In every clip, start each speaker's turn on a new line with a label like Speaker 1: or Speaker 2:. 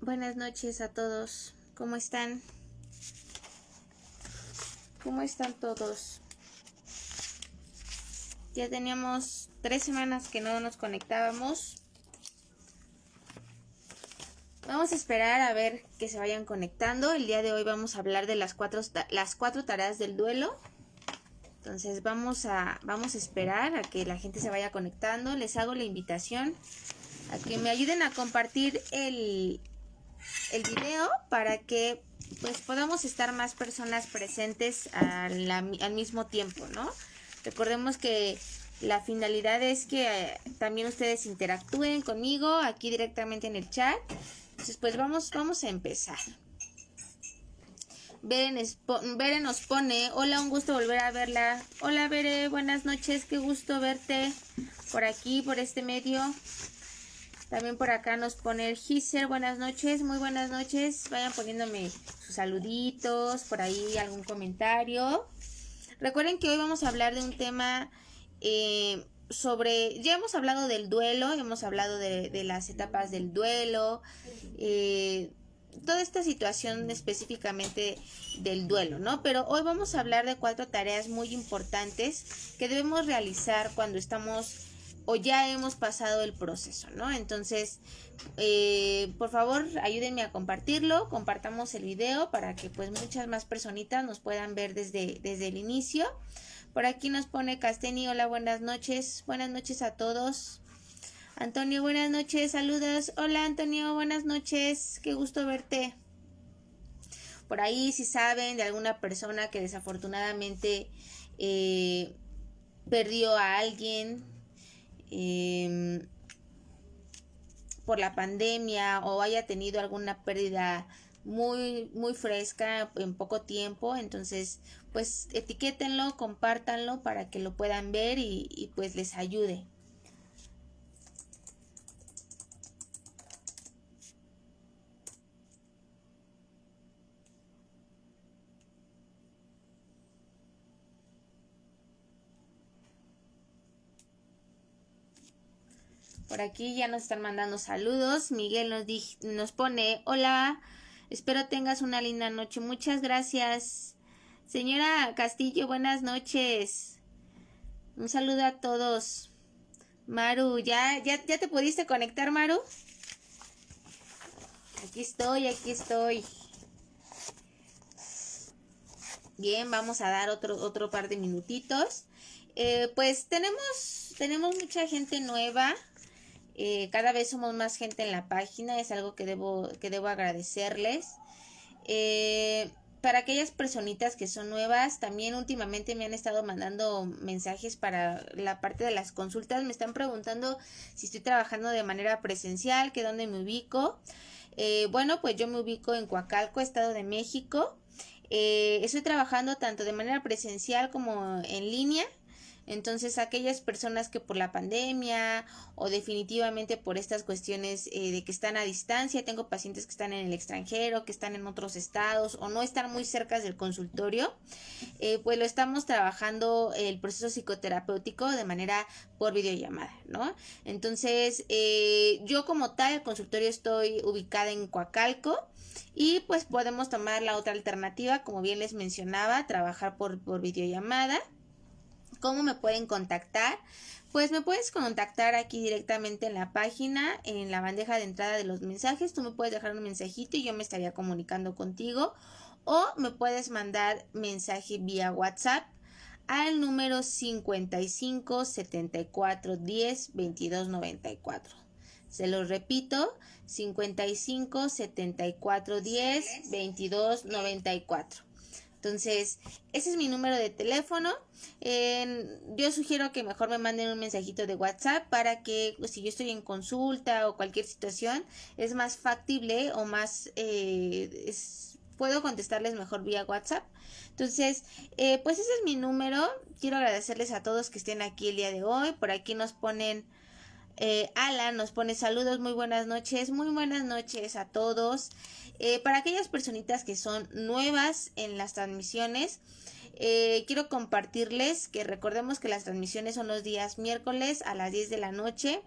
Speaker 1: Buenas noches a todos. ¿Cómo están? ¿Cómo están todos? Ya teníamos 3 semanas que no nos conectábamos. Vamos a esperar a ver que se vayan conectando. El día de hoy vamos a hablar de las cuatro tareas del duelo. Entonces vamos a esperar a que la gente se vaya conectando. Les hago la invitación a que me ayuden a compartir el video para que pues podamos estar más personas presentes al mismo tiempo, ¿no? Recordemos que la finalidad es que también ustedes interactúen conmigo aquí directamente en el chat. Entonces pues vamos a empezar. Bere nos pone: hola, un gusto volver a verla. Hola Bere, buenas noches, qué gusto verte por aquí, por este medio. También por acá nos pone el Giser: buenas noches, muy buenas noches. Vayan poniéndome sus saluditos, por ahí algún comentario. Recuerden que hoy vamos a hablar de un tema ya hemos hablado del duelo, hemos hablado de las etapas del duelo, toda esta situación específicamente del duelo, ¿no? Pero hoy vamos a hablar de 4 tareas muy importantes que debemos realizar cuando estamos o ya hemos pasado el proceso, ¿no? Entonces, por favor, ayúdenme a compartirlo, compartamos el video para que pues muchas más personitas nos puedan ver desde el inicio. Por aquí nos pone Casteni: hola, buenas noches a todos. Antonio: buenas noches, saludos. Hola Antonio, buenas noches, qué gusto verte. Por ahí, si saben de alguna persona que desafortunadamente perdió a alguien por la pandemia o haya tenido alguna pérdida muy fresca en poco tiempo, entonces pues etiquétenlo, compártanlo para que lo puedan ver y pues les ayude. Por aquí ya nos están mandando saludos. Miguel nos pone: hola, espero tengas una linda noche. Muchas gracias. Señora Castillo, buenas noches. Un saludo a todos. Maru, ¿ya te pudiste conectar, Maru? Aquí estoy. Bien, vamos a dar otro par de minutitos. Pues tenemos mucha gente nueva. Cada vez somos más gente en la página, es algo que debo agradecerles. Para aquellas personitas que son nuevas, también últimamente me han estado mandando mensajes para la parte de las consultas. Me están preguntando si estoy trabajando de manera presencial, que dónde me ubico. Bueno, pues yo me ubico en Coacalco, Estado de México. Estoy trabajando tanto de manera presencial como en línea. Entonces, aquellas personas que por la pandemia o definitivamente por estas cuestiones de que están a distancia, tengo pacientes que están en el extranjero, que están en otros estados o no están muy cerca del consultorio, pues lo estamos trabajando el proceso psicoterapéutico de manera por videollamada, ¿no? Entonces, yo como tal, el consultorio estoy ubicada en Coacalco. Y pues podemos tomar la otra alternativa, como bien les mencionaba, trabajar por videollamada. ¿Cómo me pueden contactar? Pues me puedes contactar aquí directamente en la página, en la bandeja de entrada de los mensajes. Tú me puedes dejar un mensajito y yo me estaría comunicando contigo. O me puedes mandar mensaje vía WhatsApp al número 55 74 10 22 94. Se los repito: 55 74 10 22 94. Entonces, ese es mi número de teléfono. Yo sugiero que mejor me manden un mensajito de WhatsApp para que pues, si yo estoy en consulta o cualquier situación, es más factible o más puedo contestarles mejor vía WhatsApp. Entonces, pues ese es mi número. Quiero agradecerles a todos que estén aquí el día de hoy. Por aquí nos ponen Alan nos pone: saludos, muy buenas noches a todos. Para aquellas personitas que son nuevas en las transmisiones, quiero compartirles que recordemos que las transmisiones son los días miércoles a las 10 de la noche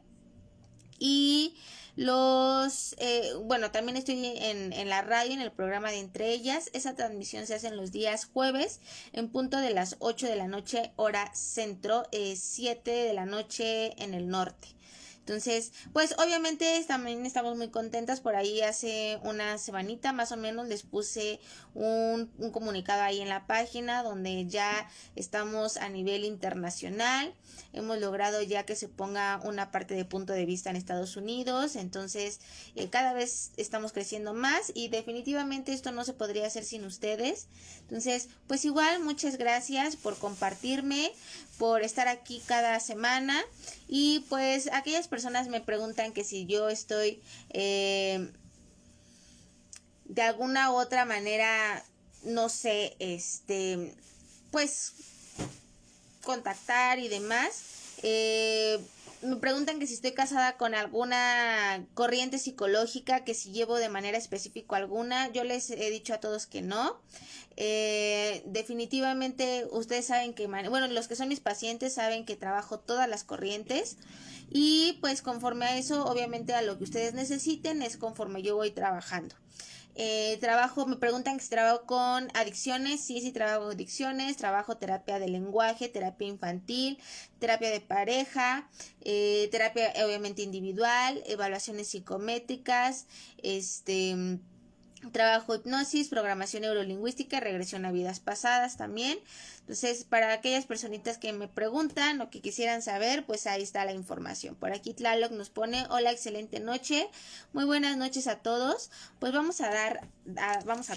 Speaker 1: Y bueno, también estoy en la radio, en el programa de Entre Ellas. Esa transmisión se hace en los días jueves, en punto de las 8 de la noche, hora centro, 7 de la noche en el norte. Entonces, pues obviamente también estamos muy contentas. Por ahí hace una semanita más o menos les puse un comunicado ahí en la página donde ya estamos a nivel internacional. Hemos logrado ya que se ponga una parte de punto de vista en Estados Unidos. Entonces, cada vez estamos creciendo más y definitivamente esto no se podría hacer sin ustedes. Entonces, pues igual, muchas gracias por compartirme, por estar aquí cada semana. Y pues aquellas personas me preguntan que si yo estoy de alguna u otra manera, no sé, pues contactar y demás. Me preguntan que si estoy casada con alguna corriente psicológica, que si llevo de manera específica alguna. Yo les he dicho a todos que no. Definitivamente ustedes saben que, bueno, los que son mis pacientes saben que trabajo todas las corrientes y pues conforme a eso, obviamente a lo que ustedes necesiten es conforme yo voy trabajando. Me preguntan que si trabajo con adicciones. Sí, trabajo con adicciones, trabajo terapia de lenguaje, terapia infantil, terapia de pareja, terapia obviamente individual, evaluaciones psicométricas, trabajo hipnosis, programación neurolingüística, regresión a vidas pasadas también. Entonces, para aquellas personitas que me preguntan o que quisieran saber, pues ahí está la información. Por aquí Tlaloc nos pone: hola, excelente noche. Muy buenas noches a todos. Pues vamos a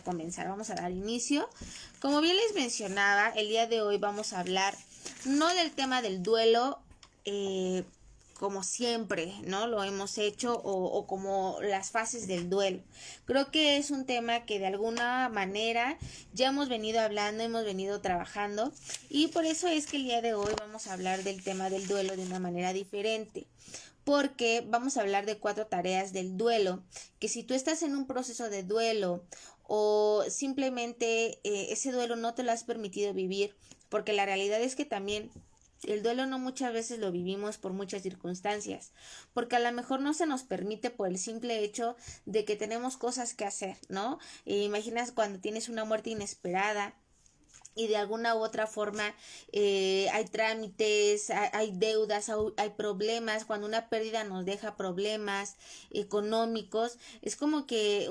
Speaker 1: comenzar, vamos a dar inicio. Como bien les mencionaba, el día de hoy vamos a hablar no del tema del duelo, como siempre, ¿no? Lo hemos hecho o como las fases del duelo. Creo que es un tema que de alguna manera ya hemos venido hablando, hemos venido trabajando y por eso es que el día de hoy vamos a hablar del tema del duelo de una manera diferente. Porque vamos a hablar de 4 tareas del duelo, que si tú estás en un proceso de duelo o simplemente ese duelo no te lo has permitido vivir, porque la realidad es que también el duelo no muchas veces lo vivimos por muchas circunstancias, porque a lo mejor no se nos permite por el simple hecho de que tenemos cosas que hacer, ¿no? Imaginas cuando tienes una muerte inesperada y de alguna u otra forma hay trámites, hay deudas, hay problemas. Cuando una pérdida nos deja problemas económicos, es como que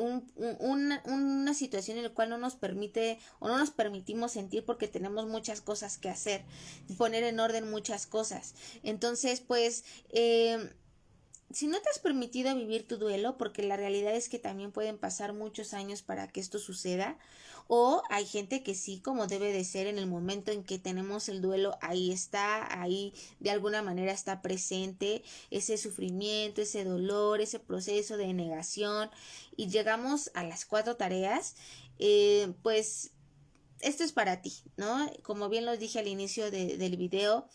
Speaker 1: una situación en la cual no nos permite o no nos permitimos sentir porque tenemos muchas cosas que hacer, poner en orden muchas cosas. Entonces, pues si no te has permitido vivir tu duelo, porque la realidad es que también pueden pasar muchos años para que esto suceda, o hay gente que sí, como debe de ser en el momento en que tenemos el duelo, ahí está, ahí de alguna manera está presente ese sufrimiento, ese dolor, ese proceso de negación, y llegamos a las 4 tareas, pues esto es para ti, ¿no? Como bien lo dije al inicio del video.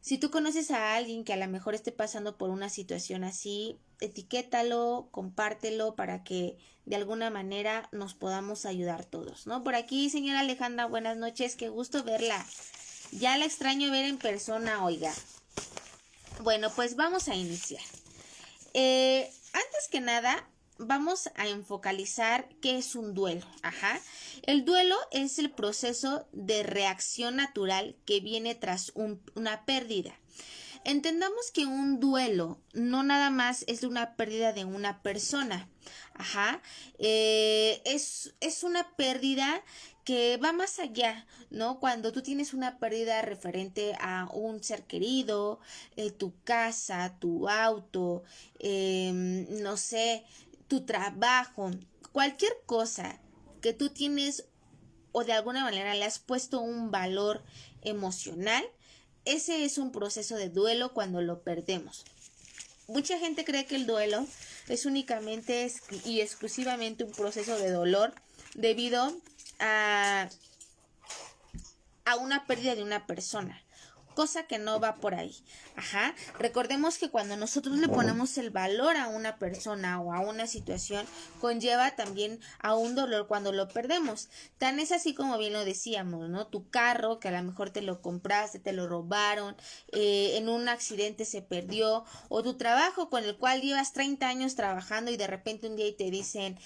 Speaker 1: Si tú conoces a alguien que a lo mejor esté pasando por una situación así, etiquétalo, compártelo para que de alguna manera nos podamos ayudar todos, ¿no? Por aquí, señora Alejandra, buenas noches, qué gusto verla. Ya la extraño ver en persona, oiga. Bueno, pues vamos a iniciar. Antes que nada, vamos a enfocalizar qué es un duelo. El duelo es el proceso de reacción natural que viene tras una pérdida. Entendamos que un duelo no nada más es una pérdida de una persona. Es una pérdida que va más allá, ¿no? Cuando tú tienes una pérdida referente a un ser querido, tu casa, tu auto, no sé, tu trabajo, cualquier cosa que tú tienes o de alguna manera le has puesto un valor emocional, ese es un proceso de duelo cuando lo perdemos. Mucha gente cree que el duelo es únicamente y exclusivamente un proceso de dolor debido a una pérdida de una persona. cosa que no va por ahí. Ajá. Recordemos que cuando nosotros le ponemos el valor a una persona o a una situación, conlleva también a un dolor cuando lo perdemos. Tan es así como bien lo decíamos, ¿no? Tu carro, que a lo mejor te lo compraste, te lo robaron, en un accidente se perdió, o tu trabajo con el cual llevas 30 años trabajando y de repente un día te dicen,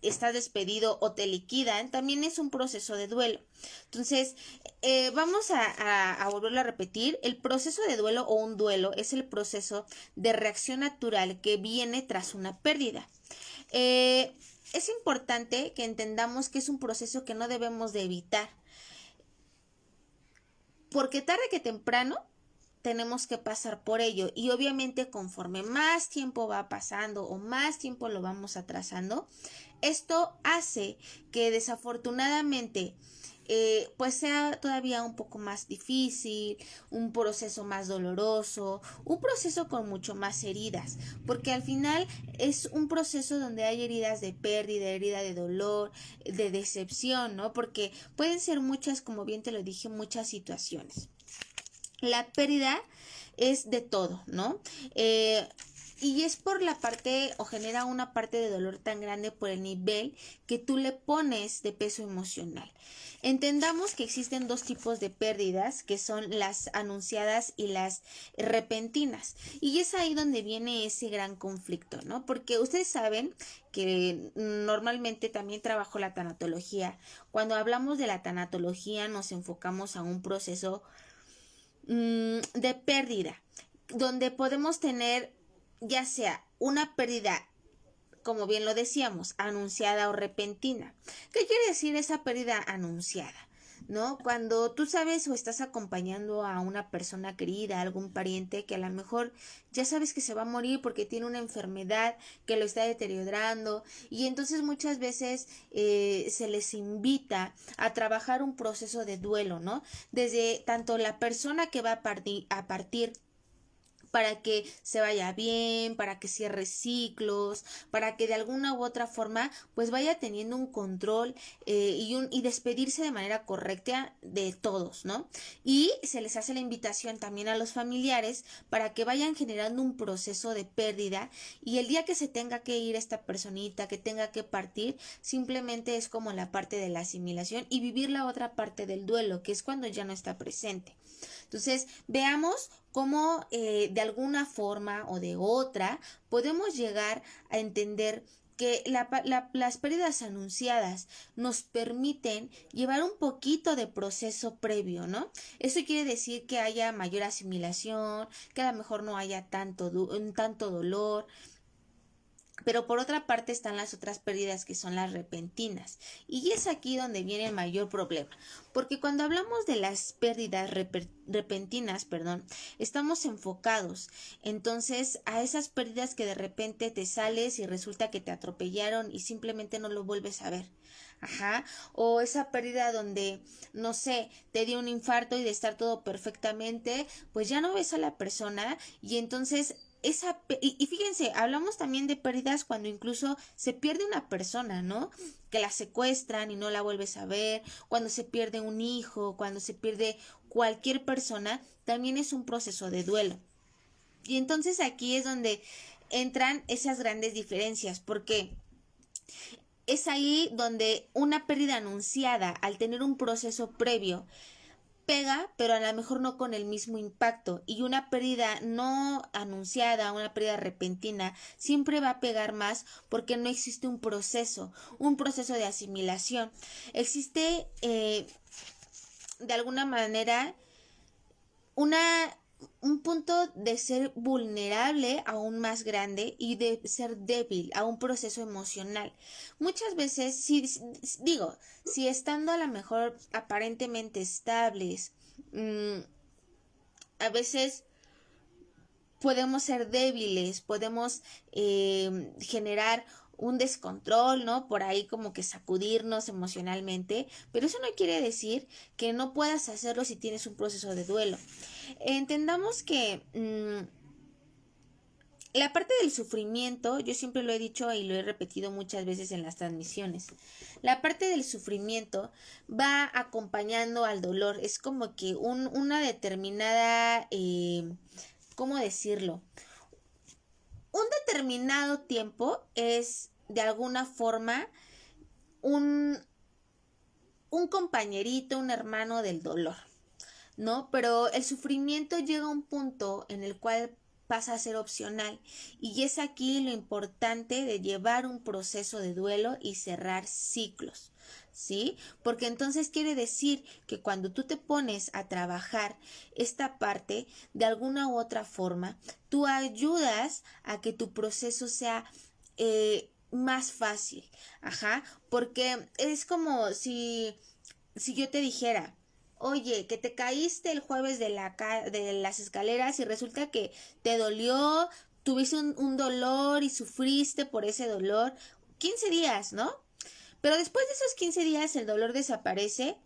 Speaker 1: estás despedido o te liquidan, también es un proceso de duelo. Entonces, vamos a volverlo a repetir. El proceso de duelo o un duelo es el proceso de reacción natural que viene tras una pérdida. Es importante que entendamos que es un proceso que no debemos de evitar, porque tarde que temprano tenemos que pasar por ello, y obviamente conforme más tiempo va pasando o más tiempo lo vamos atrasando, esto hace que desafortunadamente pues sea todavía un poco más difícil, un proceso más doloroso, un proceso con mucho más heridas, porque al final es un proceso donde hay heridas de pérdida, herida de dolor, de decepción, ¿no? Porque pueden ser muchas, como bien te lo dije, muchas situaciones. La pérdida es de todo, ¿no? Y es por la parte o genera una parte de dolor tan grande por el nivel que tú le pones de peso emocional. Entendamos que existen dos tipos de pérdidas, que son las anunciadas y las repentinas. Y es ahí donde viene ese gran conflicto, ¿no? Porque ustedes saben que normalmente también trabajo la tanatología. Cuando hablamos de la tanatología nos enfocamos a un proceso de pérdida, donde podemos tener ya sea una pérdida, como bien lo decíamos, anunciada o repentina. ¿Qué quiere decir esa pérdida anunciada? ¿No? Cuando tú sabes o estás acompañando a una persona querida, a algún pariente que a lo mejor ya sabes que se va a morir porque tiene una enfermedad que lo está deteriorando, y entonces muchas veces se les invita a trabajar un proceso de duelo, ¿no? Desde tanto la persona que va a partir para que se vaya bien, para que cierre ciclos, para que de alguna u otra forma pues vaya teniendo un control y despedirse de manera correcta de todos, ¿no? Y se les hace la invitación también a los familiares para que vayan generando un proceso de pérdida, y el día que se tenga que ir esta personita, que tenga que partir, simplemente es como la parte de la asimilación y vivir la otra parte del duelo, que es cuando ya no está presente. Entonces, veamos cómo de alguna forma o de otra podemos llegar a entender que las pérdidas anunciadas nos permiten llevar un poquito de proceso previo, ¿no? Eso quiere decir que haya mayor asimilación, que a lo mejor no haya tanto dolor. Pero por otra parte están las otras pérdidas, que son las repentinas. Y es aquí donde viene el mayor problema. Porque cuando hablamos de las pérdidas repentinas, estamos enfocados entonces a esas pérdidas que de repente te sales y resulta que te atropellaron y simplemente no lo vuelves a ver. Ajá. O esa pérdida donde, no sé, te dio un infarto y de estar todo perfectamente, pues ya no ves a la persona, y entonces y fíjense, hablamos también de pérdidas cuando incluso se pierde una persona, ¿no? Que la secuestran y no la vuelves a ver, cuando se pierde un hijo, cuando se pierde cualquier persona, también es un proceso de duelo. Y entonces aquí es donde entran esas grandes diferencias, porque es ahí donde una pérdida anunciada, al tener un proceso previo, pega, pero a lo mejor no con el mismo impacto, y una pérdida no anunciada, una pérdida repentina, siempre va a pegar más porque no existe un proceso de asimilación. Existe de alguna manera una un punto de ser vulnerable aún más grande y de ser débil a un proceso emocional. Muchas veces, si estando a lo mejor aparentemente estables, a veces podemos ser débiles, podemos generar un descontrol, ¿no? Por ahí como que sacudirnos emocionalmente, pero eso no quiere decir que no puedas hacerlo si tienes un proceso de duelo. Entendamos que La parte del sufrimiento, yo siempre lo he dicho y lo he repetido muchas veces en las transmisiones, la parte del sufrimiento va acompañando al dolor, es como que una determinada, ¿cómo decirlo? Un determinado tiempo es de alguna forma un compañerito, un hermano del dolor, ¿no? Pero el sufrimiento llega a un punto en el cual pasa a ser opcional y es aquí lo importante de llevar un proceso de duelo y cerrar ciclos, ¿sí? Porque entonces quiere decir que cuando tú te pones a trabajar esta parte, de alguna u otra forma, tú ayudas a que tu proceso sea más fácil, ajá, porque es como si yo te dijera, oye, que te caíste el jueves de las escaleras y resulta que te dolió, tuviste un dolor y sufriste por ese dolor 15 días, ¿no? Pero después de esos 15 días el dolor desaparece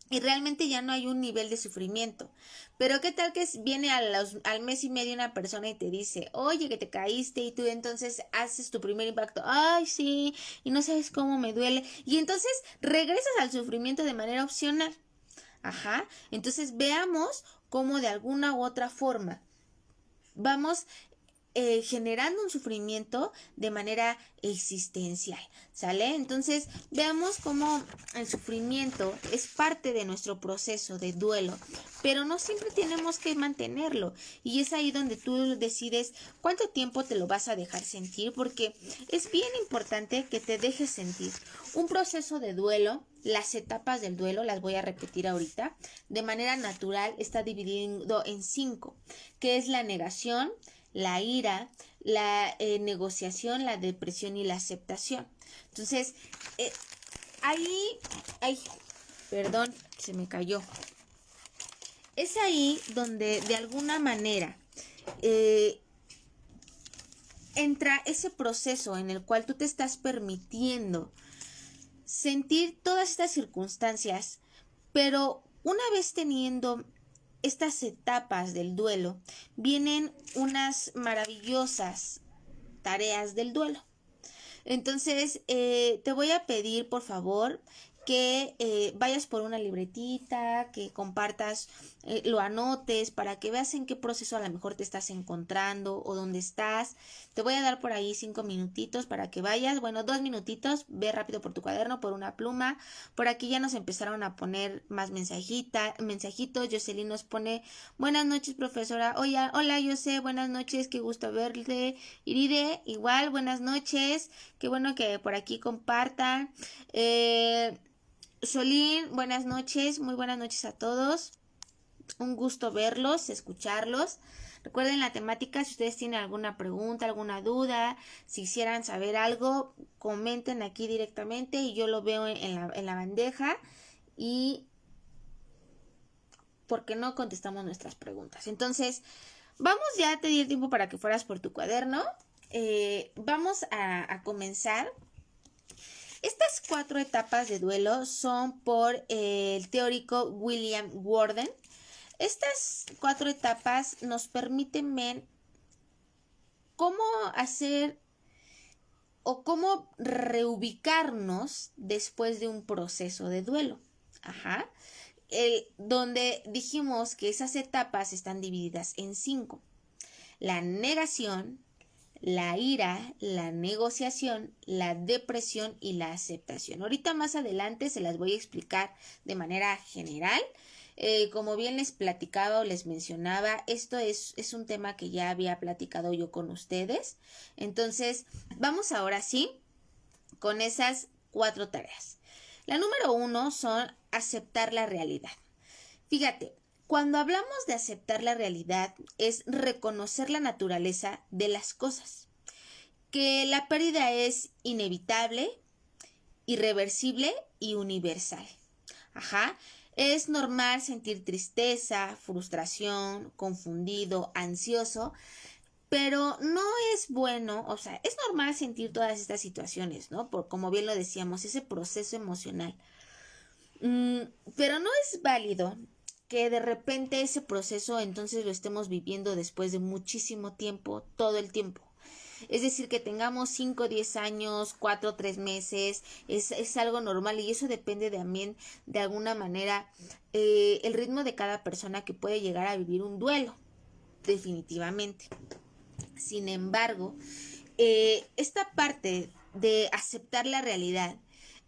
Speaker 1: y realmente ya no hay un nivel de sufrimiento. Pero qué tal que viene al mes y medio una persona y te dice, oye, que te caíste y tú entonces haces tu primer impacto, ay, sí, y no sabes cómo me duele. Y entonces regresas al sufrimiento de manera opcional. Ajá, entonces veamos cómo de alguna u otra forma vamos generando un sufrimiento de manera existencial, ¿sale? Entonces veamos cómo el sufrimiento es parte de nuestro proceso de duelo, pero no siempre tenemos que mantenerlo y es ahí donde tú decides cuánto tiempo te lo vas a dejar sentir, porque es bien importante que te dejes sentir. Un proceso de duelo, las etapas del duelo, las voy a repetir ahorita, de manera natural está dividido en 5, que es la negación, la ira, la negociación, la depresión y la aceptación. Entonces, perdón, se me cayó. Es ahí donde de alguna manera entra ese proceso en el cual tú te estás permitiendo sentir todas estas circunstancias, pero una vez teniendo estas etapas del duelo, vienen unas maravillosas tareas del duelo. Entonces, te voy a pedir, por favor, que vayas por una libretita, que compartas, lo anotes para que veas en qué proceso a lo mejor te estás encontrando o dónde estás. Te voy a dar por ahí 5 minutitos para que vayas, bueno, 2 minutitos, ve rápido por tu cuaderno, por una pluma. Por aquí ya nos empezaron a poner más mensajitos. Jocelyn nos pone, buenas noches, profesora. Oye, hola, José, buenas noches, qué gusto verte. Iride, igual, buenas noches. Qué bueno que por aquí compartan. Solín, buenas noches, muy buenas noches a todos. Un gusto verlos, escucharlos. Recuerden la temática, si ustedes tienen alguna pregunta, alguna duda, si quisieran saber algo, comenten aquí directamente y yo lo veo en la bandeja y ¿por qué no contestamos nuestras preguntas? Entonces, vamos ya, te di el tiempo para que fueras por tu cuaderno. Vamos a comenzar. Estas 4 etapas de duelo son por el teórico William Worden. Estas 4 etapas nos permiten ver cómo hacer o cómo reubicarnos después de un proceso de duelo. Ajá. Donde dijimos que esas etapas están divididas en 5. La negación, la ira, la negociación, la depresión y la aceptación. Ahorita más adelante se las voy a explicar de manera general. Como bien les platicaba o les mencionaba, esto es un tema que ya había platicado yo con ustedes. Entonces, vamos ahora sí con esas 4 tareas. La número 1 son aceptar la realidad. Fíjate, cuando hablamos de aceptar la realidad es reconocer la naturaleza de las cosas, que la pérdida es inevitable, irreversible y universal. Ajá. Es normal sentir tristeza, frustración, confundido, ansioso, pero no es bueno, o sea, es normal sentir todas estas situaciones, ¿no? Como bien lo decíamos, ese proceso emocional. Pero no es válido que de repente ese proceso entonces lo estemos viviendo después de muchísimo tiempo, todo el tiempo. Es decir, que tengamos 5, 10 años, 4, 3 meses, es algo normal y eso depende también de alguna manera el ritmo de cada persona que puede llegar a vivir un duelo, definitivamente. Sin embargo, esta parte de aceptar la realidad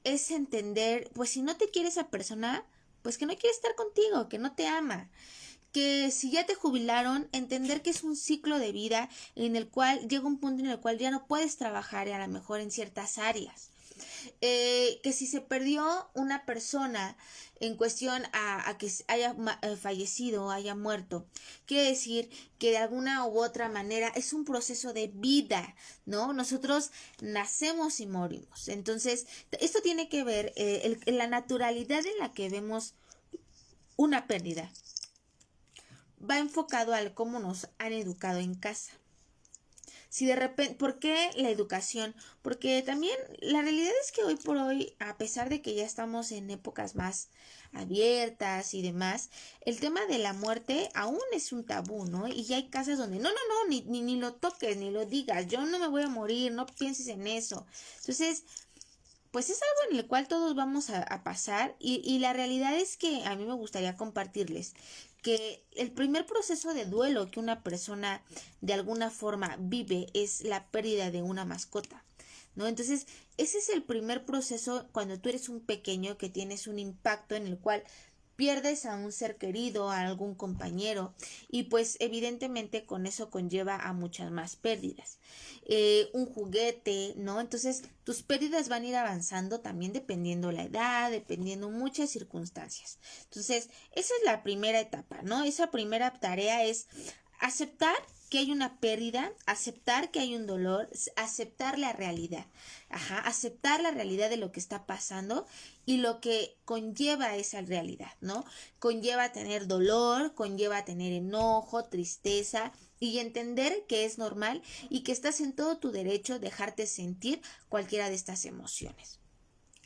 Speaker 1: es entender, pues si no te quiere esa persona, pues que no quiere estar contigo, que no te ama. Que si ya te jubilaron, entender que es un ciclo de vida en el cual llega un punto en el cual ya no puedes trabajar a lo mejor en ciertas áreas. Que si se perdió una persona en cuestión a que haya fallecido, haya muerto, quiere decir que de alguna u otra manera es un proceso de vida, ¿no? Nosotros nacemos y morimos. Entonces, esto tiene que ver la naturalidad en la que vemos una pérdida. Va enfocado al cómo nos han educado en casa. Si de repente, ¿por qué la educación? Porque también la realidad es que hoy por hoy, a pesar de que ya estamos en épocas más abiertas y demás, el tema de la muerte aún es un tabú, ¿no? Y ya hay casas donde, no, ni lo toques, ni lo digas, yo no me voy a morir, no pienses en eso. Entonces, pues es algo en el cual todos vamos a pasar y la realidad es que a mí me gustaría compartirles que el primer proceso de duelo que una persona de alguna forma vive es la pérdida de una mascota, ¿no? Entonces, ese es el primer proceso cuando tú eres un pequeño que tienes un impacto en el cual pierdes a un ser querido, a algún compañero y pues evidentemente con eso conlleva a muchas más pérdidas. Un juguete, ¿no? Entonces tus pérdidas van a ir avanzando también dependiendo la edad, dependiendo muchas circunstancias. Entonces esa es la primera etapa, ¿no? Esa primera tarea es aceptar que hay una pérdida, aceptar que hay un dolor, aceptar la realidad, aceptar la realidad de lo que está pasando y lo que conlleva esa realidad, ¿no? Conlleva tener dolor, conlleva tener enojo, tristeza y entender que es normal y que estás en todo tu derecho de dejarte sentir cualquiera de estas emociones.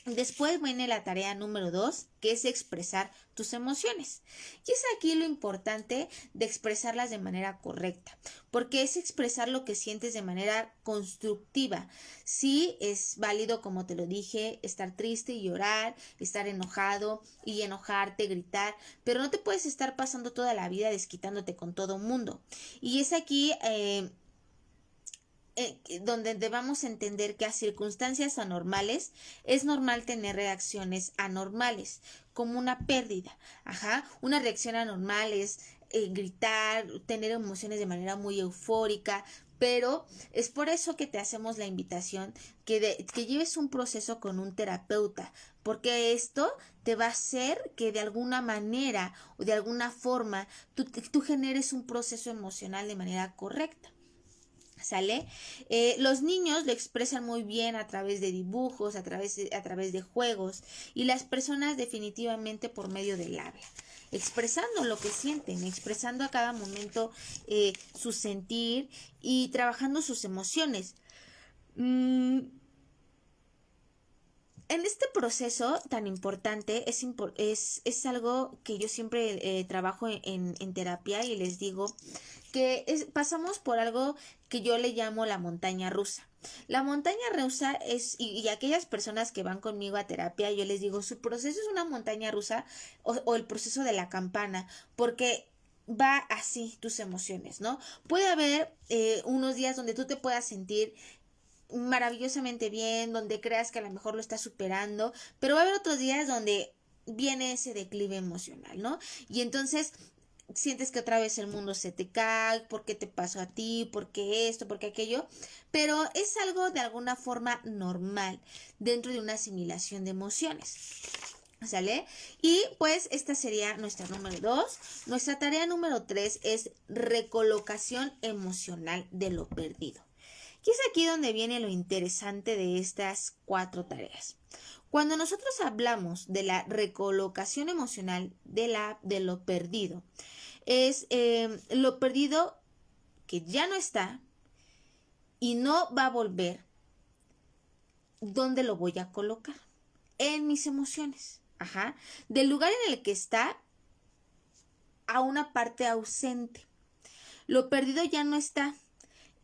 Speaker 1: Después viene la tarea número 2, que es expresar tus emociones. Y es aquí lo importante de expresarlas de manera correcta, porque es expresar lo que sientes de manera constructiva. Sí, es válido, como te lo dije, estar triste y llorar, estar enojado y enojarte, gritar, pero no te puedes estar pasando toda la vida desquitándote con todo mundo. Y es aquí donde debamos entender que a circunstancias anormales es normal tener reacciones anormales, como una pérdida. Una reacción anormal es gritar, tener emociones de manera muy eufórica, pero es por eso que te hacemos la invitación que lleves un proceso con un terapeuta, porque esto te va a hacer que de alguna manera o de alguna forma tú generes un proceso emocional de manera correcta. ¿Sale? Los niños lo expresan muy bien a través de dibujos, a través de juegos y las personas definitivamente por medio del habla, expresando lo que sienten, expresando a cada momento su sentir y trabajando sus emociones. En este proceso tan importante es algo que yo siempre trabajo en terapia y les digo que pasamos por algo que yo le llamo la montaña rusa. La montaña rusa y aquellas personas que van conmigo a terapia, yo les digo, su proceso es una montaña rusa o el proceso de la campana, porque va así tus emociones, ¿no? Puede haber unos días donde tú te puedas sentir maravillosamente bien, donde creas que a lo mejor lo estás superando, pero va a haber otros días donde viene ese declive emocional, ¿no? Y entonces sientes que otra vez el mundo se te cae, ¿por qué te pasó a ti? ¿Por qué esto? ¿Por qué aquello? Pero es algo de alguna forma normal dentro de una asimilación de emociones. ¿Sale? Y pues esta sería nuestra número 2. Nuestra tarea número 3 es recolocación emocional de lo perdido. Y es aquí donde viene lo interesante de estas 4 tareas. Cuando nosotros hablamos de la recolocación emocional de lo perdido, es lo perdido que ya no está y no va a volver, ¿dónde lo voy a colocar? En mis emociones. Del lugar en el que está, a una parte ausente. Lo perdido ya no está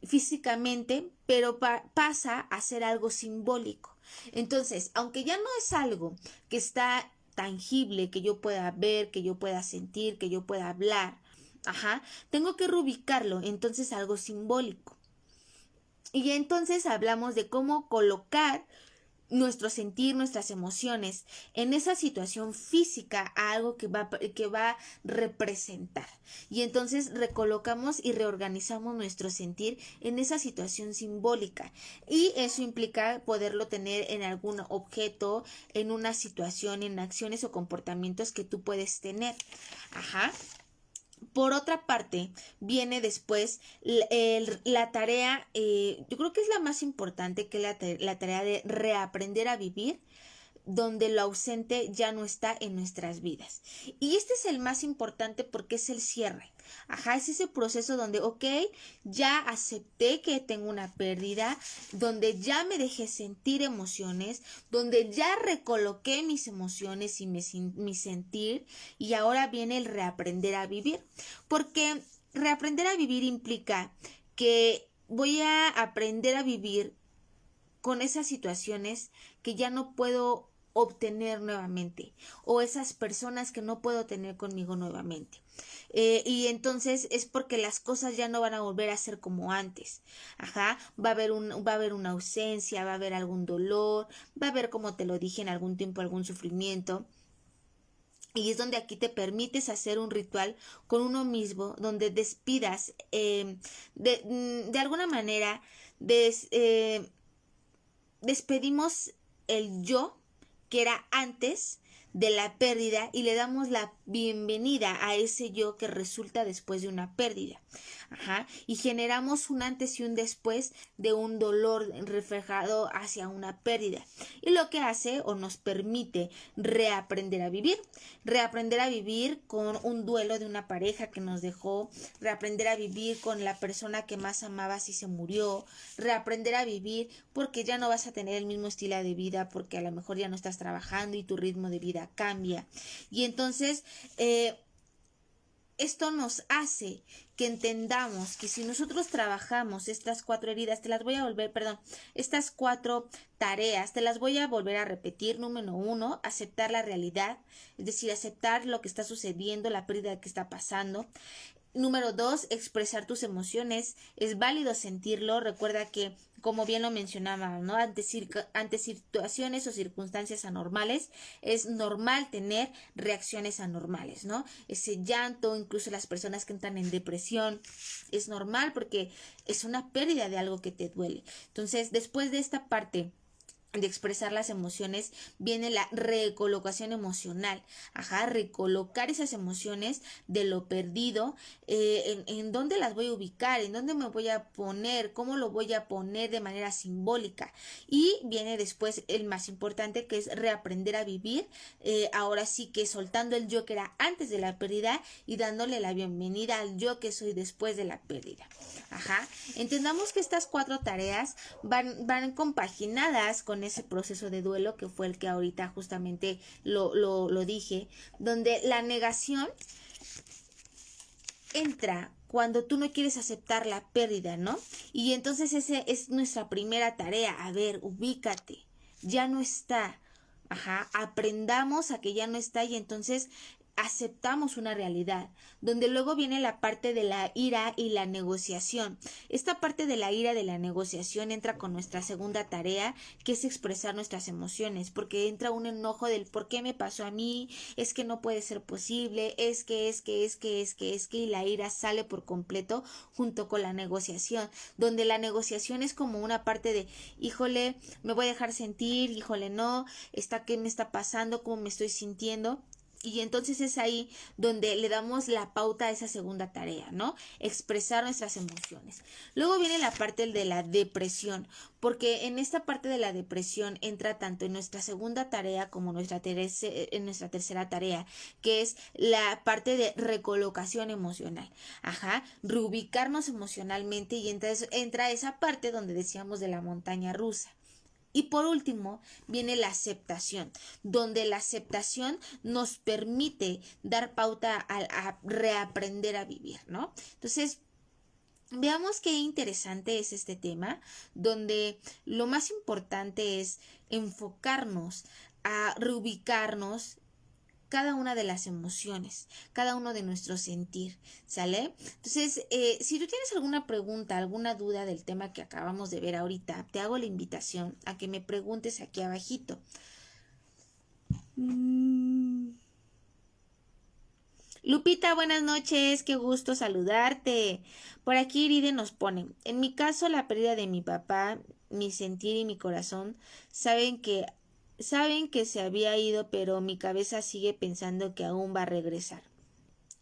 Speaker 1: físicamente, pero pasa a ser algo simbólico. Entonces, aunque ya no es algo que está tangible, que yo pueda ver, que yo pueda sentir, que yo pueda hablar, tengo que reubicarlo, entonces algo simbólico. Y entonces hablamos de cómo colocar nuestro sentir, nuestras emociones en esa situación física a algo que va a representar. Y entonces recolocamos y reorganizamos nuestro sentir en esa situación simbólica. Y eso implica poderlo tener en algún objeto, en una situación, en acciones o comportamientos que tú puedes tener. Por otra parte, viene después la tarea, yo creo que es la más importante, que es la tarea de reaprender a vivir, donde lo ausente ya no está en nuestras vidas. Y este es el más importante porque es el cierre. Es ese proceso donde, ya acepté que tengo una pérdida, donde ya me dejé sentir emociones, donde ya recoloqué mis emociones y mi sentir, y ahora viene el reaprender a vivir. Porque reaprender a vivir implica que voy a aprender a vivir con esas situaciones que ya no puedo obtener nuevamente, o esas personas que no puedo tener conmigo nuevamente. Y entonces es porque las cosas ya no van a volver a ser como antes. Va a haber una ausencia, va a haber algún dolor, va a haber, como te lo dije, en algún tiempo algún sufrimiento. Y es donde aquí te permites hacer un ritual con uno mismo, donde despidas, de alguna manera, despedimos el yo que era antes de la pérdida y le damos la bienvenida a ese yo que resulta después de una pérdida. Y generamos un antes y un después de un dolor reflejado hacia una pérdida. Y lo que hace o nos permite reaprender a vivir con un duelo de una pareja que nos dejó, reaprender a vivir con la persona que más amabas y se murió, reaprender a vivir porque ya no vas a tener el mismo estilo de vida, porque a lo mejor ya no estás trabajando y tu ritmo de vida cambia. Y entonces esto nos hace que entendamos que si nosotros trabajamos estas 4 heridas, estas 4 tareas, te las voy a volver a repetir. Número 1, aceptar la realidad, es decir, aceptar lo que está sucediendo, la pérdida que está pasando. Número 2, expresar tus emociones. Es válido sentirlo. Recuerda que, como bien lo mencionaba, ¿no? Ante situaciones o circunstancias anormales, es normal tener reacciones anormales, ¿no? Ese llanto, incluso las personas que entran en depresión, es normal porque es una pérdida de algo que te duele. Entonces, después de esta parte de expresar las emociones, viene la recolocación emocional. Recolocar esas emociones de lo perdido, en dónde las voy a ubicar, en dónde me voy a poner, cómo lo voy a poner de manera simbólica. Y viene después el más importante, que es reaprender a vivir, ahora sí que soltando el yo que era antes de la pérdida y dándole la bienvenida al yo que soy después de la pérdida. Entendamos que estas 4 tareas van compaginadas con ese proceso de duelo, que fue el que ahorita justamente lo dije, donde la negación entra cuando tú no quieres aceptar la pérdida, ¿no? Y entonces esa es nuestra primera tarea. A ver, ubícate, ya no está. Aprendamos a que ya no está, y entonces aceptamos una realidad, donde luego viene la parte de la ira y la negociación. Esta parte de la ira, de la negociación, entra con nuestra segunda tarea, que es expresar nuestras emociones, porque entra un enojo del por qué me pasó a mí, es que no puede ser posible, es que, y la ira sale por completo junto con la negociación, donde la negociación es como una parte de, híjole, me voy a dejar sentir, híjole, no, ¿qué me está pasando? ¿Cómo me estoy sintiendo? Y entonces es ahí donde le damos la pauta a esa segunda tarea, ¿no? Expresar nuestras emociones. Luego viene la parte de la depresión, porque en esta parte de la depresión entra tanto en nuestra segunda tarea como en nuestra tercera tarea, que es la parte de recolocación emocional. Reubicarnos emocionalmente, y entonces entra esa parte donde decíamos de la montaña rusa. Y por último, viene la aceptación, donde la aceptación nos permite dar pauta a reaprender a vivir, ¿no? Entonces, veamos qué interesante es este tema, donde lo más importante es enfocarnos a reubicarnos cada una de las emociones, cada uno de nuestros sentir, ¿sale? Entonces, si tú tienes alguna pregunta, alguna duda del tema que acabamos de ver ahorita, te hago la invitación a que me preguntes aquí abajito. Lupita, buenas noches, qué gusto saludarte. Por aquí Iride nos pone, en mi caso la pérdida de mi papá, mi sentir y mi corazón saben que se había ido, pero mi cabeza sigue pensando que aún va a regresar.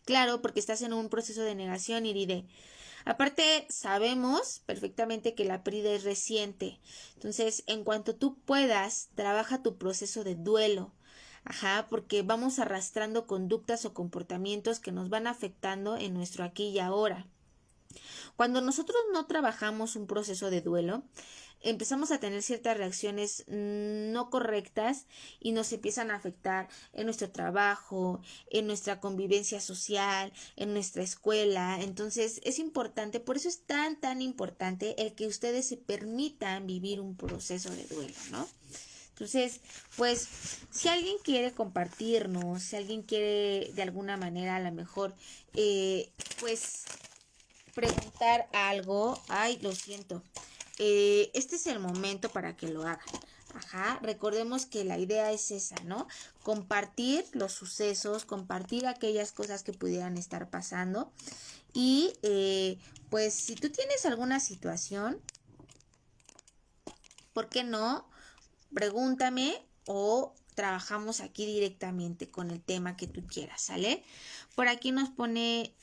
Speaker 1: Claro, porque estás en un proceso de negación, Iride. Aparte, sabemos perfectamente que la pérdida es reciente. Entonces, en cuanto tú puedas, trabaja tu proceso de duelo. Ajá, porque vamos arrastrando conductas o comportamientos que nos van afectando en nuestro aquí y ahora. Cuando nosotros no trabajamos un proceso de duelo, empezamos a tener ciertas reacciones no correctas y nos empiezan a afectar en nuestro trabajo, en nuestra convivencia social, en nuestra escuela. Entonces es importante, por eso es tan importante el que ustedes se permitan vivir un proceso de duelo, ¿no? Entonces, pues, si alguien quiere compartirnos, si alguien quiere de alguna manera a lo mejor, pues, preguntar algo, ay, lo siento, este es el momento para que lo hagan. Ajá, recordemos que la idea es esa, ¿no? Compartir los sucesos, compartir aquellas cosas que pudieran estar pasando. Y pues si tú tienes alguna situación, ¿por qué no? Pregúntame o trabajamos aquí directamente con el tema que tú quieras, ¿sale? Por aquí nos pone,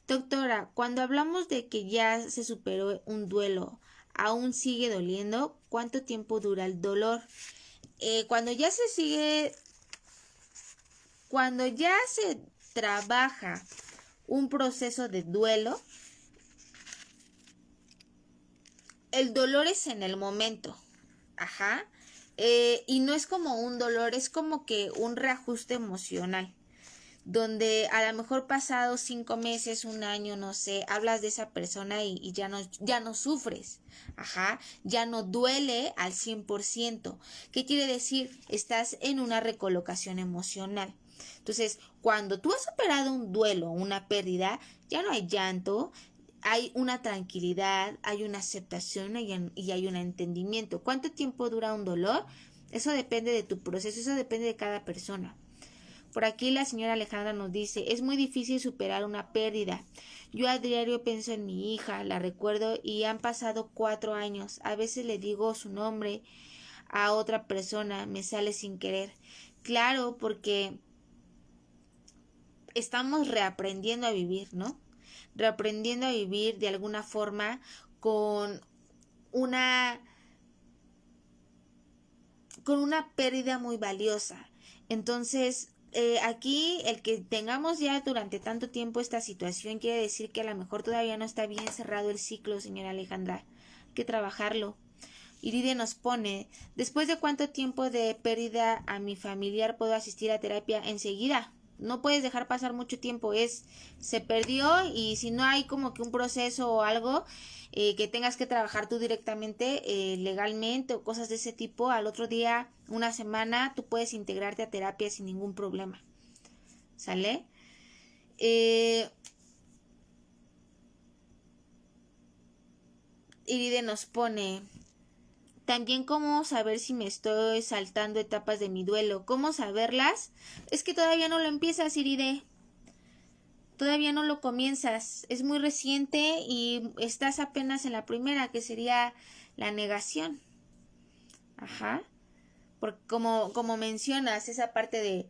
Speaker 1: doctora, cuando hablamos de que ya se superó un duelo, ¿aún sigue doliendo? ¿Cuánto tiempo dura el dolor? Cuando ya trabaja un proceso de duelo, el dolor es en el momento. Ajá. Y no es como un dolor, es como que un reajuste emocional, donde a lo mejor pasado 5 meses, un año, no sé, hablas de esa persona y ya no sufres, ajá, ya no duele al 100%. ¿Qué quiere decir? Estás en una recolocación emocional. Entonces, cuando tú has superado un duelo, una pérdida, ya no hay llanto, hay una tranquilidad, hay una aceptación y hay un entendimiento. ¿Cuánto tiempo dura un dolor? Eso depende de tu proceso, eso depende de cada persona. Por aquí la señora Alejandra nos dice, es muy difícil superar una pérdida. Yo a diario pienso en mi hija, la recuerdo y han pasado 4 años. A veces le digo su nombre a otra persona, me sale sin querer. Claro, porque estamos reaprendiendo a vivir, ¿no? Reaprendiendo a vivir de alguna forma con una pérdida muy valiosa. Entonces, aquí el que tengamos ya durante tanto tiempo esta situación quiere decir que a lo mejor todavía no está bien cerrado el ciclo, señora Alejandra. Hay que trabajarlo. Iride nos pone, ¿después de cuánto tiempo de pérdida a mi familiar puedo asistir a terapia enseguida? No puedes dejar pasar mucho tiempo, se perdió y si no hay como que un proceso o algo que tengas que trabajar tú directamente legalmente o cosas de ese tipo, al otro día, una semana, tú puedes integrarte a terapia sin ningún problema. ¿Sale? Iride nos pone, también cómo saber si me estoy saltando etapas de mi duelo. ¿Cómo saberlas? Es que todavía no lo empiezas, Iride. Todavía no lo comienzas. Es muy reciente y estás apenas en la primera, que sería la negación. Ajá. Porque como mencionas, esa parte de...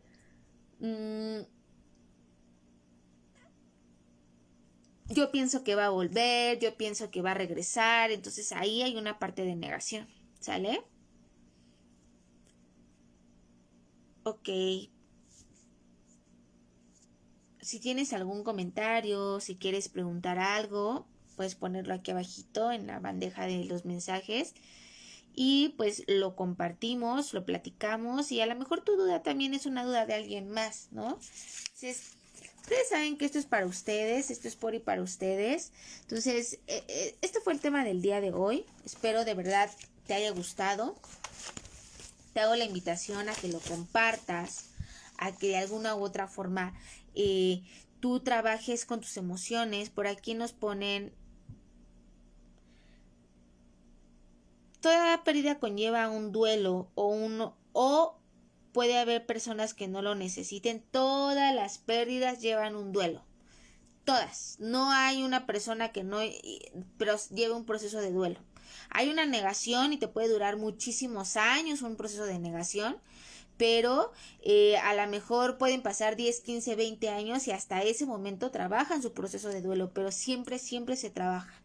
Speaker 1: yo pienso que va a volver, yo pienso que va a regresar. Entonces ahí hay una parte de negación. ¿Sale? Ok. Si tienes algún comentario, si quieres preguntar algo, puedes ponerlo aquí abajito en la bandeja de los mensajes. y pues lo compartimos, lo platicamos y a lo mejor tu duda también es una duda de alguien más, ¿no? Entonces, ustedes saben que esto es para ustedes, esto es por y para ustedes. Entonces, este fue el tema del día de hoy. Espero de verdad te haya gustado. Te hago la invitación a que lo compartas, a que de alguna u otra forma tú trabajes con tus emociones. Por aquí nos ponen, toda pérdida conlleva un duelo o puede haber personas que no lo necesiten. Todas las pérdidas llevan un duelo. Todas. No hay una persona que no pero lleve un proceso de duelo. Hay una negación y te puede durar muchísimos años un proceso de negación, pero a lo mejor pueden pasar 10, 15, 20 años y hasta ese momento trabajan su proceso de duelo, pero siempre, siempre se trabaja.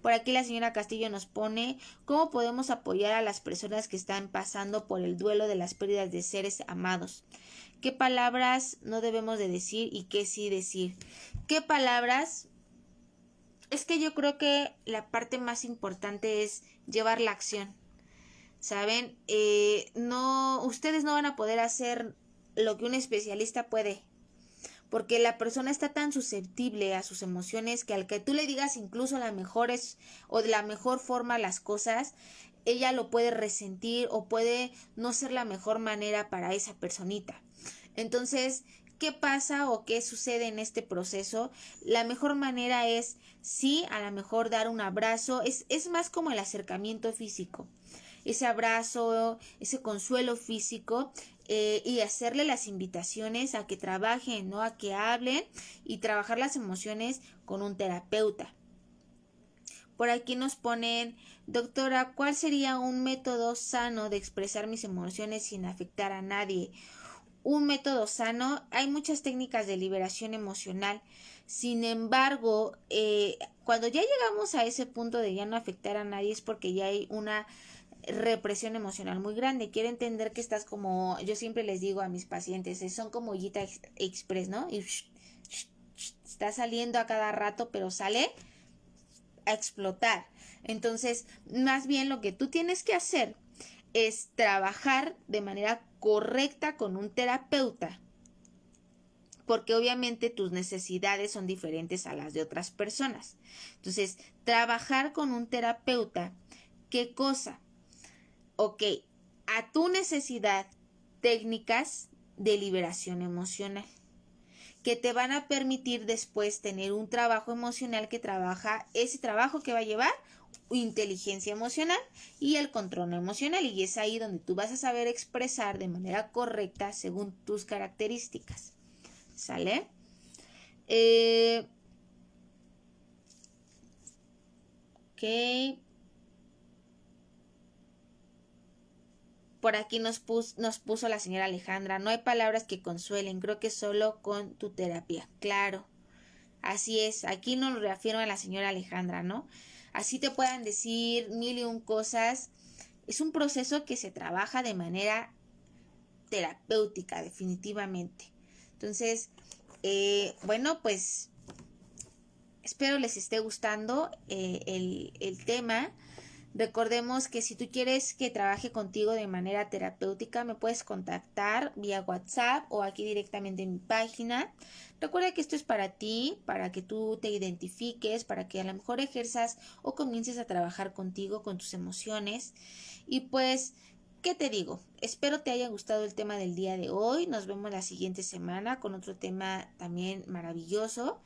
Speaker 1: Por aquí la señora Castillo nos pone cómo podemos apoyar a las personas que están pasando por el duelo de las pérdidas de seres amados. ¿Qué palabras no debemos de decir y qué sí decir? ¿Qué palabras? Es que yo creo que la parte más importante es llevar la acción. ¿Saben? No, ustedes no van a poder hacer lo que un especialista puede, porque la persona está tan susceptible a sus emociones que al que tú le digas incluso la mejor o de la mejor forma las cosas, ella lo puede resentir o puede no ser la mejor manera para esa personita. Entonces, ¿qué pasa o qué sucede en este proceso? La mejor manera es, sí, a lo mejor dar un abrazo, es más como el acercamiento físico. Ese abrazo, ese consuelo físico y hacerle las invitaciones a que trabajen, ¿no? A que hablen y trabajar las emociones con un terapeuta. Por aquí nos ponen, doctora, ¿cuál sería un método sano de expresar mis emociones sin afectar a nadie? Un método sano, hay muchas técnicas de liberación emocional. Sin embargo, cuando ya llegamos a ese punto de ya no afectar a nadie es porque ya hay una represión emocional muy grande. Quiero entender que estás como, yo siempre les digo a mis pacientes, son como ollita express, ¿no? Y está saliendo a cada rato, pero sale a explotar. Entonces, más bien lo que tú tienes que hacer es trabajar de manera correcta con un terapeuta, porque obviamente tus necesidades son diferentes a las de otras personas. Entonces, trabajar con un terapeuta, ¿qué cosa? Ok, a tu necesidad, técnicas de liberación emocional que te van a permitir después tener un trabajo emocional que trabaja, ese trabajo que va a llevar inteligencia emocional y el control emocional, y es ahí donde tú vas a saber expresar de manera correcta según tus características. ¿Sale? Ok. Por aquí nos puso la señora Alejandra, no hay palabras que consuelen, creo que solo con tu terapia. Claro, así es, aquí nos lo reafirma la señora Alejandra, ¿no? Así te puedan decir mil y un cosas, es un proceso que se trabaja de manera terapéutica, definitivamente. Entonces, bueno, pues espero les esté gustando el tema. Recordemos que si tú quieres que trabaje contigo de manera terapéutica, me puedes contactar vía WhatsApp o aquí directamente en mi página. Recuerda que esto es para ti, para que tú te identifiques, para que a lo mejor ejerzas o comiences a trabajar contigo, con tus emociones. Y pues, ¿qué te digo? Espero te haya gustado el tema del día de hoy. Nos vemos la siguiente semana con otro tema también maravilloso.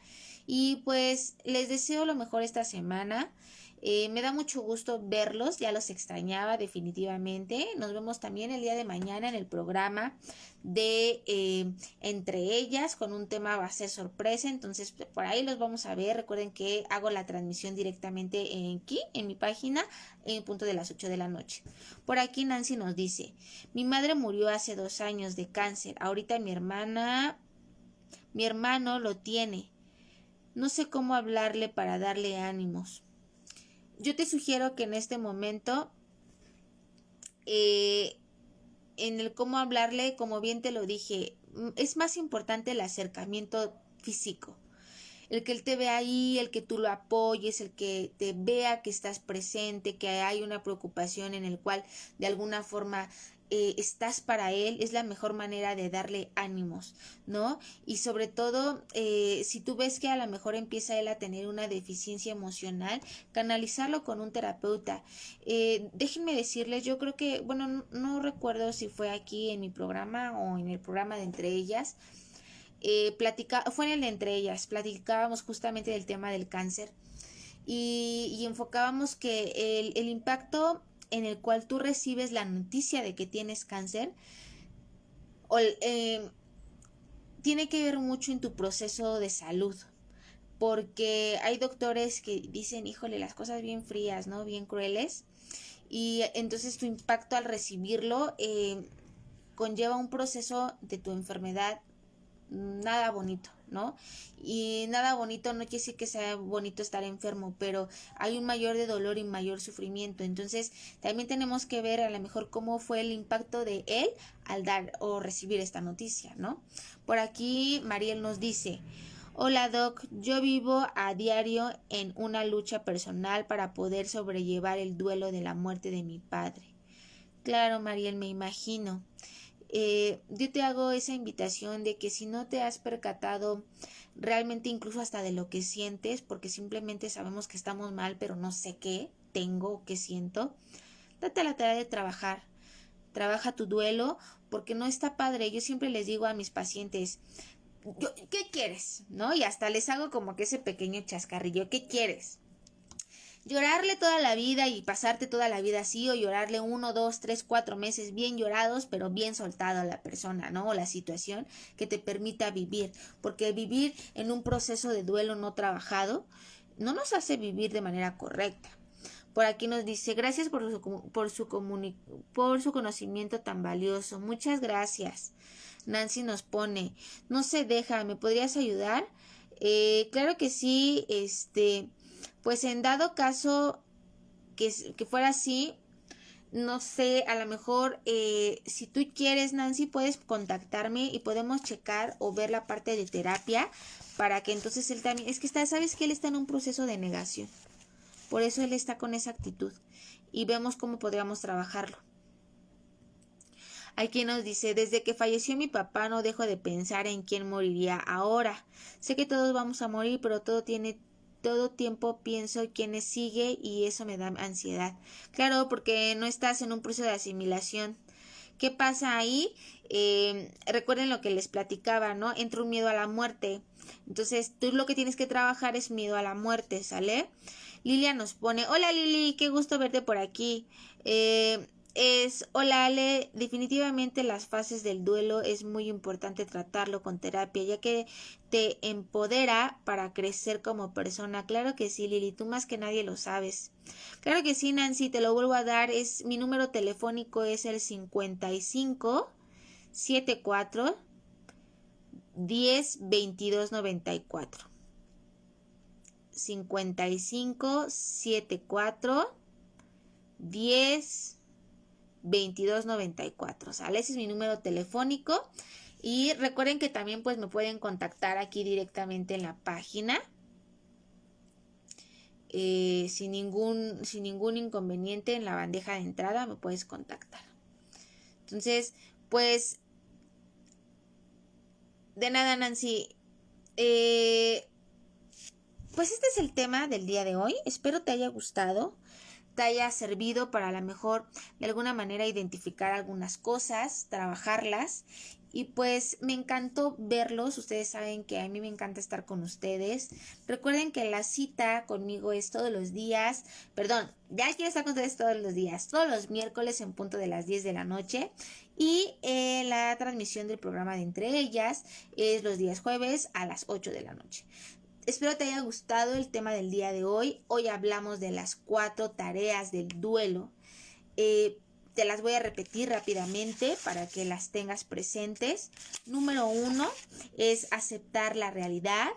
Speaker 1: Y pues les deseo lo mejor esta semana. Me da mucho gusto verlos, ya los extrañaba definitivamente. Nos vemos también el día de mañana en el programa de Entre Ellas con un tema va a ser sorpresa, entonces por ahí los vamos a ver. Recuerden que hago la transmisión directamente aquí en mi página en punto de las 8 de la noche. Por aquí Nancy nos dice, mi madre murió hace 2 años de cáncer, ahorita mi hermano lo tiene. No sé cómo hablarle para darle ánimos. Yo te sugiero que en este momento, en el cómo hablarle, como bien te lo dije, es más importante el acercamiento físico. el que él te vea ahí, el que tú lo apoyes, el que te vea que estás presente, que hay una preocupación en el cual de alguna forma estás para él, es la mejor manera de darle ánimos, ¿no? Y sobre todo, si tú ves que a lo mejor empieza él a tener una deficiencia emocional, canalizarlo con un terapeuta. Déjenme decirles, yo creo que, bueno, no recuerdo si fue aquí en mi programa o en el programa de Entre Ellas, fue en el de Entre Ellas, platicábamos justamente del tema del cáncer y enfocábamos que el impacto en el cual tú recibes la noticia de que tienes cáncer o, tiene que ver mucho en tu proceso de salud, porque hay doctores que dicen, híjole, las cosas bien frías, ¿no? Bien crueles, y entonces tu impacto al recibirlo conlleva un proceso de tu enfermedad nada bonito, ¿no? Y nada bonito no quiere decir que sea bonito estar enfermo, pero hay un mayor de dolor y mayor sufrimiento. Entonces, también tenemos que ver a lo mejor cómo fue el impacto de él al dar o recibir esta noticia, ¿no? Por aquí Mariel nos dice: hola Doc, yo vivo a diario en una lucha personal para poder sobrellevar el duelo de la muerte de mi padre. Claro, Mariel, me imagino. Yo te hago esa invitación de que si no te has percatado realmente incluso hasta de lo que sientes, porque simplemente sabemos que estamos mal, pero no sé qué tengo o qué siento, date la tarea de trabajar. Trabaja tu duelo, porque no está padre. Yo siempre les digo a mis pacientes, ¿qué quieres? ¿No? Y hasta les hago como que ese pequeño chascarrillo, ¿qué quieres? Llorarle toda la vida y pasarte toda la vida así, o llorarle 1, 2, 3, 4 meses bien llorados, pero bien soltado a la persona, ¿no? O la situación que te permita vivir, porque vivir en un proceso de duelo no trabajado no nos hace vivir de manera correcta. Por aquí nos dice, gracias por su conocimiento tan valioso. Muchas gracias. Nancy nos pone, no se deja, ¿me podrías ayudar? Claro que sí, pues en dado caso que fuera así, no sé, a lo mejor si tú quieres, Nancy, puedes contactarme y podemos checar o ver la parte de terapia para que entonces él también, es que sabes que él está en un proceso de negación, por eso él está con esa actitud y vemos cómo podríamos trabajarlo. Hay quien nos dice, desde que falleció mi papá no dejo de pensar en quién moriría ahora. Sé que todos vamos a morir, pero todo tiempo pienso quién sigue y eso me da ansiedad. Claro, porque no estás en un proceso de asimilación. ¿Qué pasa ahí? Recuerden lo que les platicaba, ¿no? Entra un miedo a la muerte. Entonces, tú lo que tienes que trabajar es miedo a la muerte, ¿sale? Lilia nos pone, hola Lili, qué gusto verte por aquí. Hola Ale, definitivamente las fases del duelo es muy importante tratarlo con terapia, ya que te empodera para crecer como persona. Claro que sí, Lili, tú más que nadie lo sabes. Claro que sí, Nancy, te lo vuelvo a dar, mi número telefónico es el 55 74 10 22 94. 55 74 10 2294, ¿sale? Ese es mi número telefónico. Y recuerden que también pues me pueden contactar aquí directamente en la página. Sin ningún inconveniente, en la bandeja de entrada me puedes contactar. Entonces, pues, de nada, Nancy. Pues este es el tema del día de hoy. Espero te haya gustado, te haya servido para a lo mejor de alguna manera identificar algunas cosas, trabajarlas. Y pues me encantó verlos. Ustedes saben que a mí me encanta estar con ustedes. Recuerden que la cita conmigo es todos los días. Perdón, ya quiero estar con ustedes todos los días. Todos los miércoles en punto de las 10 de la noche. Y la transmisión del programa de Entre Ellas es los días jueves a las 8 de la noche. Espero te haya gustado el tema del día de hoy. Hoy hablamos de las 4 tareas del duelo. Te las voy a repetir rápidamente para que las tengas presentes. Número 1 es aceptar la realidad.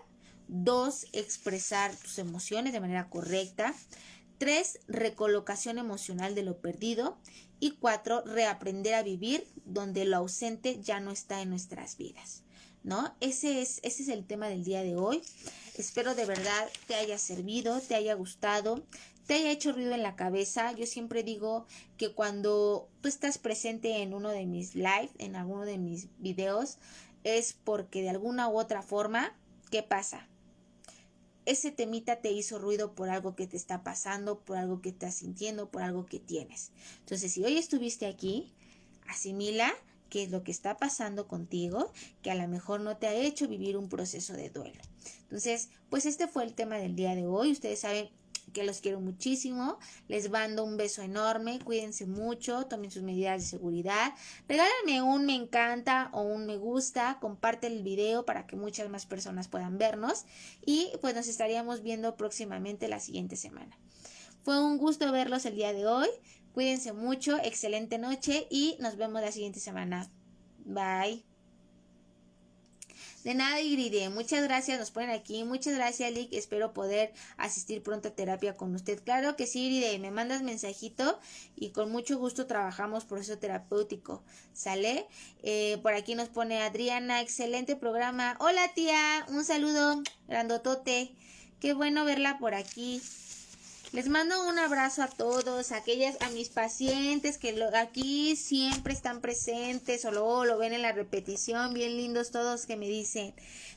Speaker 1: 2, expresar tus emociones de manera correcta. 3, recolocación emocional de lo perdido. Y 4, reaprender a vivir donde lo ausente ya no está en nuestras vidas, ¿no? Ese es el tema del día de hoy. Espero de verdad te haya servido, te haya gustado, te haya hecho ruido en la cabeza. Yo siempre digo que cuando tú estás presente en uno de mis live, en alguno de mis videos, es porque de alguna u otra forma, ¿qué pasa? Ese temita te hizo ruido por algo que te está pasando, por algo que estás sintiendo, por algo que tienes. Entonces, si hoy estuviste aquí, asimila qué es lo que está pasando contigo, que a lo mejor no te ha hecho vivir un proceso de duelo. Entonces, pues este fue el tema del día de hoy. Ustedes saben que los quiero muchísimo, les mando un beso enorme, cuídense mucho, tomen sus medidas de seguridad, regálenme un me encanta o un me gusta, comparte el video para que muchas más personas puedan vernos y pues nos estaríamos viendo próximamente la siguiente semana. Fue un gusto verlos el día de hoy, cuídense mucho, excelente noche y nos vemos la siguiente semana. Bye. De nada, Igride, muchas gracias, nos ponen aquí, muchas gracias, Lick, espero poder asistir pronto a terapia con usted. Claro que sí, Igride, me mandas mensajito y con mucho gusto trabajamos proceso terapéutico, ¿sale? Por aquí nos pone Adriana, excelente programa. Hola tía, un saludo grandotote, qué bueno verla por aquí. Les mando un abrazo a todos, a mis pacientes que aquí siempre están presentes o luego lo ven en la repetición, bien lindos todos que me dicen,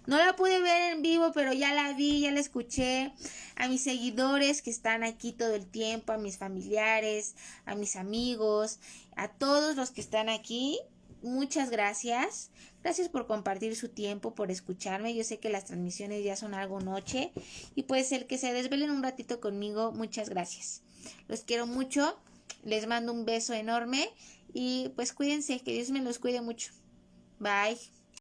Speaker 1: no la pude ver en vivo, pero ya la vi, ya la escuché, a mis seguidores que están aquí todo el tiempo, a mis familiares, a mis amigos, a todos los que están aquí. Muchas gracias. Gracias por compartir su tiempo, por escucharme. Yo sé que las transmisiones ya son algo noche. Y pues el que se desvelen un ratito conmigo, muchas gracias. Los quiero mucho. Les mando un beso enorme. Y pues cuídense, que Dios me los cuide mucho. Bye.